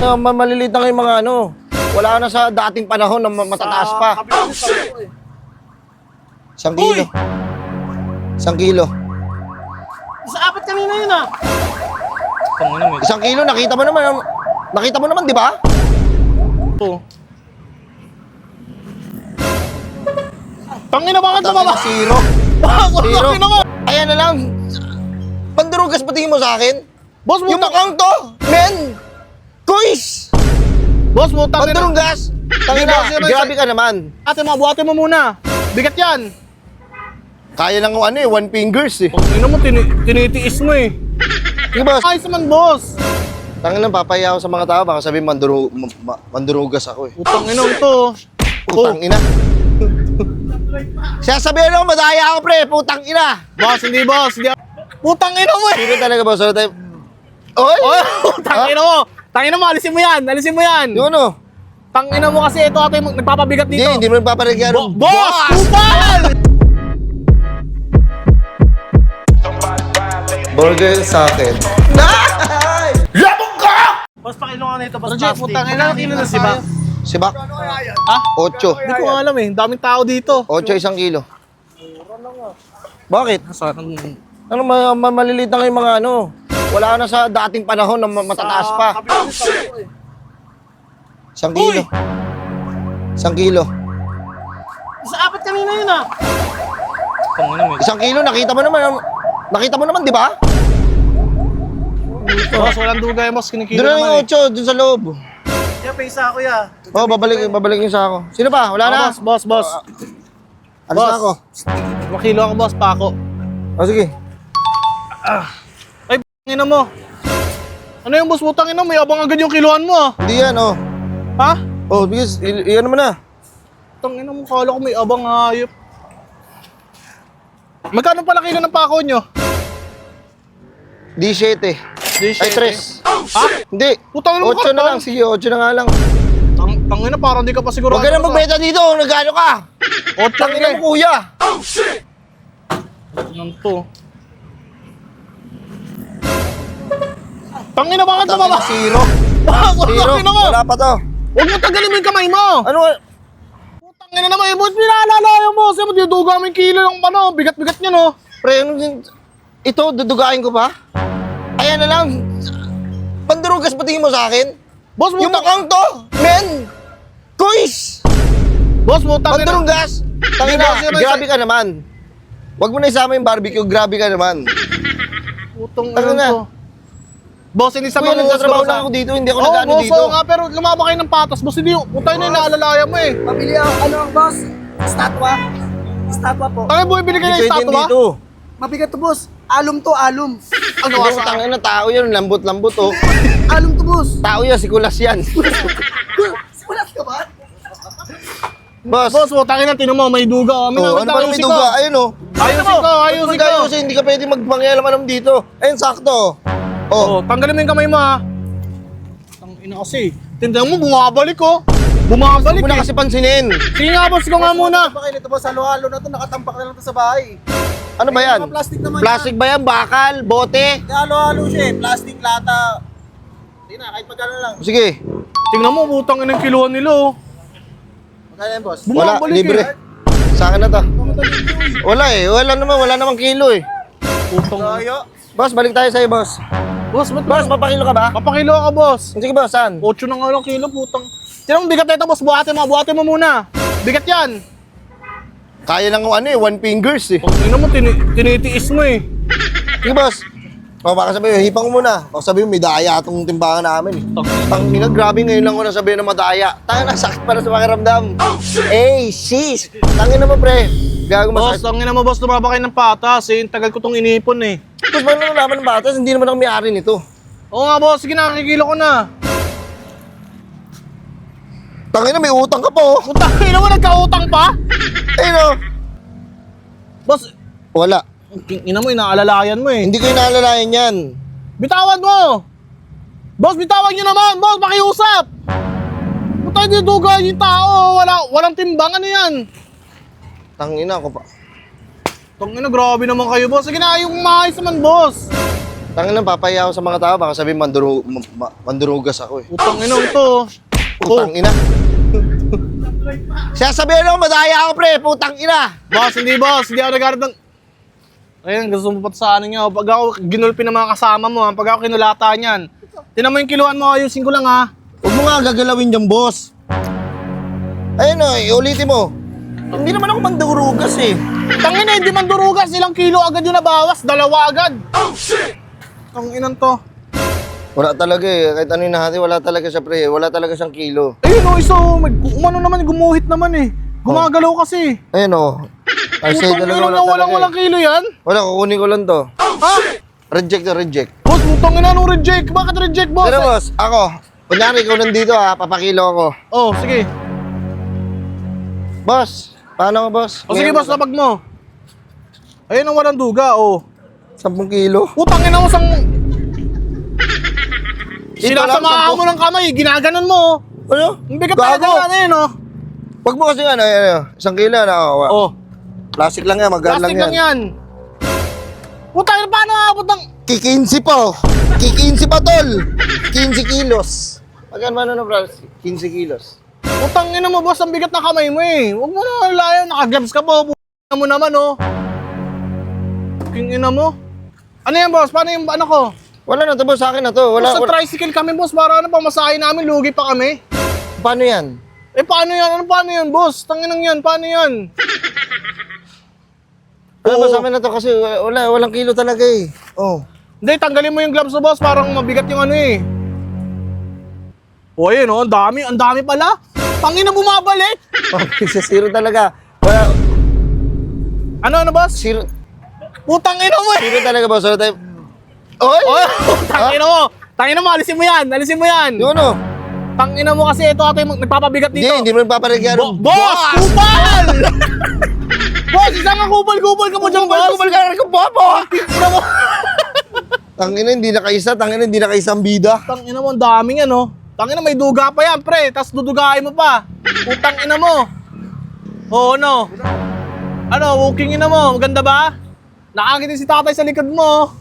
Maliliit na yung mga ano. Wala na sa dating panahon na matataas pa. 1 kilo. 1 kilo. Sa apat kanina yun ah. 1 kilo, nakita mo naman. Nakita mo naman, di ba? Ito. Tangina, bakit tumaba? Zero. Zero. Ayan na lang. Pandurugas pa tingin mo sa akin? Boss, Yung mukhang to, men! Kuis! Boss, butang ina. Pandurugas! Tangina, grabe ka naman. Ate, mabuhatin mo muna. Bigat yan. Kaya lang ano eh, 1 fingers eh. Tangina mo, tinitiis mo eh. Sige boss. Ayos naman, boss. Tangina, papaya ako sa mga tao, baka sabihin mandurugas ako eh. Putang ina ito. Putang ina. Siya sabihin ako, madaya ako pre, putang ina. Boss, hindi boss. Hindi. Putang ina mo eh. Sino talaga boss? Ano tayo? Oy! Tangina mo. Tangina mo, alisin mo yan. Alisin mo yan. Yung ano? Tangina mo kasi ito ate nagpapabigat dito. Hindi mo nagpaparigyan. Boss! Kupal! Burger sa akin. Labog ka! Boss, pakilungan na ito. Boss, Roger, putang ina, kilo na siba. Sibak? Ha? 8. Hindi ko alam eh. Daming tao dito. 8 1 kilo. Bakit? Sarang... Ano, maliliit na yung mga ano. Wala na sa dating panahon na matataas pa. 1 kilo. 1 kilo. Sa apat kanina yun ah. 1 kilo, nakita mo naman. Nakita mo naman, di ba? Boss, walang dugay, boss. Kinikilo Doon na naman yung 8, doon sa loob. Kaya pesa ako ya. Oh, babalik yung sa ako. Sino pa? Wala na? Boss. Alis na ako. Makilo ako, boss. Pako. Oh, sige. Ay, ina mo. Ano yung boss? Putang ina, may abang agad yung kiluan mo ah. Hindi yan, oh. Ha? Oh, because, iyan naman na. Putang ina mo, kala ko may abang hayop. Magkano pala kilo ng pako nyo? D7. Ay, 3. Ha? Hindi. Putang ina mo, 8 na lang. Sige, 8 na nga lang. Tangina, parang di ka pa sigurado. Huwag ka na magbenta dito. Nagano ka? Tangina mo, kuya. Ano to? Tangina, bakit tumaba? Zero. Zero. Tangina mo! Wala pa to. Huwag mo tagalin mo yung kamay mo! Ano? Tangina naman, eh, boss, pinaalala mo. Kasi mo, dinuduga mo yung kilo ng ano, bigat-bigat niya, no? Pre, ano din? Ito, dudugain ko pa? Ayan na lang. Pandurugas pa tingin mo sa akin? Boss, Yung mukhang to, men! Kuis! Boss, butang ina. Pandurugas! Tangina, grabe ka naman. Huwag mo na isama yung barbecue, grabe ka naman. Putang Ano ina na? to. Boss, hindi sa Kuya, mga nagtatrabaho lang ako dito, hindi ako Oo, nag-ano boss, dito. oo nga, pero lumaba kayo ng patas. Boss, hindi, putay na yung naalalaya mo eh. Pabili ako, ano boss? Statwa. Statwa po. Tangina, buhay binigay Hindi ng pwede statwa? dito. Mabigat to boss. Alum to, alum. Ano Hindi ka ko sa... tangin na tao yan, lambot-lambot oh. Alum to boss. Tao yan, sikulas yan. Simulat ka ba? Boss, Boss, butang ina, tinan mo, may duga. Oh. ano pa may duga? Ayun oh. Ayusin ko. Ayusin, hindi ka pwede magpangyalam dito. Ayun, sakto. Oh, Oh, tanggalin mo yung kamay mo ha. Tangina kasi. Tindahan mo, bumabalik oh. Bumabalik huwag mo na eh. kasi pansinin. Sige nga, boss ko nga muna. Bakit ito boss? Halo-halo na to. Nakatampak na lang to sa bahay. Ano ba yan? Mga plastic naman Plastic ba yan? Bakal? Bote? Halo-halo siya eh. Plastic, lata. Hindi na, kahit pagkano lang. Sige. Tingnan mo, butang ina yung kiluan nila oh. Magkano yan boss? Wala, Bumabalik libre. eh. Sa akin na to. Wala eh. Wala namang kilo eh. Putang. Toyo. Boss, balik tayo sa'yo, boss. Boss, ba't Boss, papakilo ka ba? papakilo ka, boss. Sige, boss, saan? 8 na nga lang kilo, putang. Tingnan mo, bigat na ito, boss. Buhatin mo muna. Bigat yan. Kaya lang ano eh, 1 fingers eh. Tingnan mo, tinitiis mo eh. Sige, boss. O, baka sabihin, hipang mo muna. Baka sabihin, may daya itong timbangan namin eh. Tangina, grabe ngayon lang ko nasabihin na madaya. Tangina, sakit para sa pakiramdam. Eh, sis. Tangina mo, pre. Gago Boss, masakit. ang ina mo, boss, tumaba kayo ng patas eh. Tagal ko tong inipon eh. Boss, paano nalaman ng batas? Hindi naman ako may-ari nito. Oo nga, boss. Sige, nakikilo ko na. Tangina, may utang ka pa oh. Putang ina mo, nagkautang pa? Ayun oh. Boss, Wala. ina mo, inaalalayan mo eh. Hindi ko inaalalayan yan. Bitawan mo! Boss, bitawan nyo naman! Boss, makiusap! Putang diduga yung tao. Walang timbang. Ano yan? Tangina ako pa. Tangina, grabe naman kayo, boss. Sige na, yung maayos naman, boss. Tangin lang, papaya ako sa mga tao. Baka sabihin mandurugas ako eh. Putang ina ito. Putang ina. Sasabihin ako, madaya ako pre. Putang ina. Boss, hindi ako nag-aaral ng... Ayun, gusto mo pa sa ano nyo. Pag ako ginulpi ng mga kasama mo, pag ako kinulata niyan. Tinan mo yung kiluan mo, ayusin ko lang ha. Huwag mo nga gagalawin dyan, boss. Ayun o, iulitin mo. Hindi naman ako mandurugas eh. Tangin na, hindi man durugas. Ilang kilo agad yung nabawas. 2 agad. Oh, shit! Tanginan to. Wala talaga eh. Kahit ano yung nahati, wala talaga siya pre. Wala talaga siyang kilo. Ayun o, iso. Umano naman, gumuhit naman eh. Gumagalaw kasi. Ayun o. Ay, sa'yo Putang talaga ina wala na talaga walang eh. kilo yan. Wala, kukunin ko lang to. Ha? Reject na reject. Boss, putang ina nung reject. Bakit reject, boss? Pero boss, ako, kunyari ikaw nandito ha, papakilo ako. Oh, sige. Boss, paano ka boss? O sige, boss, lapag mo. Ayun ang walang duga, oh. 10 kilo? Putang ina mo sang... Ito lang, Sinasamahan 10. mo ng kamay, ginaganon mo. Ano? Ang bigat talaga na yun, oh. Wag mo kasi ano, 1 kilo na. Oh, Plastic lang yan, magaan plastic lang lang yan. yan. Putang ina, paano aabot ng... Kikinsi pa. Kikinsi pa tol. 15 kilos. Magkano ba na bro? 15 kilos. Putang ina mo, boss, ang bigat na kamay mo eh. Huwag mo na layan, naka-gloves ka po. Putang mo naman, oh. King ina mo. Ano yan, boss? Paano yung ano ko? Wala na to boss, sa akin na to. Wala, Sa wala. tricycle kami, boss, para ano, pamasahe namin, lugi pa kami. Paano yan? Eh, paano yan? Ano, paano yan, boss? Tanginang yan, paano yan? Wala Oo. ba sa amin na to kasi walang kilo talaga eh. Oh. Hindi, tanggalin mo yung gloves mo, boss, parang mabigat yung ano eh. O, ayun, oh, ang dami pala. Tangina bumabalik. Sa zero talaga. Wala, Ano, boss? zero, Putang ina mo eh. zero talaga boss. Wala tayo. Oy! Oh, tangina mo. Tangina mo, alisin mo yan, alisin mo yan. Yung ano? Tangina mo kasi ito ate nagpapabigat dito. Hindi mo nagpaparegyano. Boss! Kupal! Boss, isang nga kupal-kupal ka mo dyan, boss. Kubal ka rin bobo! Tangina mo. Tangina, hindi nakaisa. Tangina, hindi nakaisa ang bida. Tangina mo, ang daming ano. Tangina, may duga pa yan, pre. Tapos dudugain mo pa. Putang ina mo. Oo, ano? Ano, walking ina mo. Maganda ba? Nakakita si tatay sa likod mo.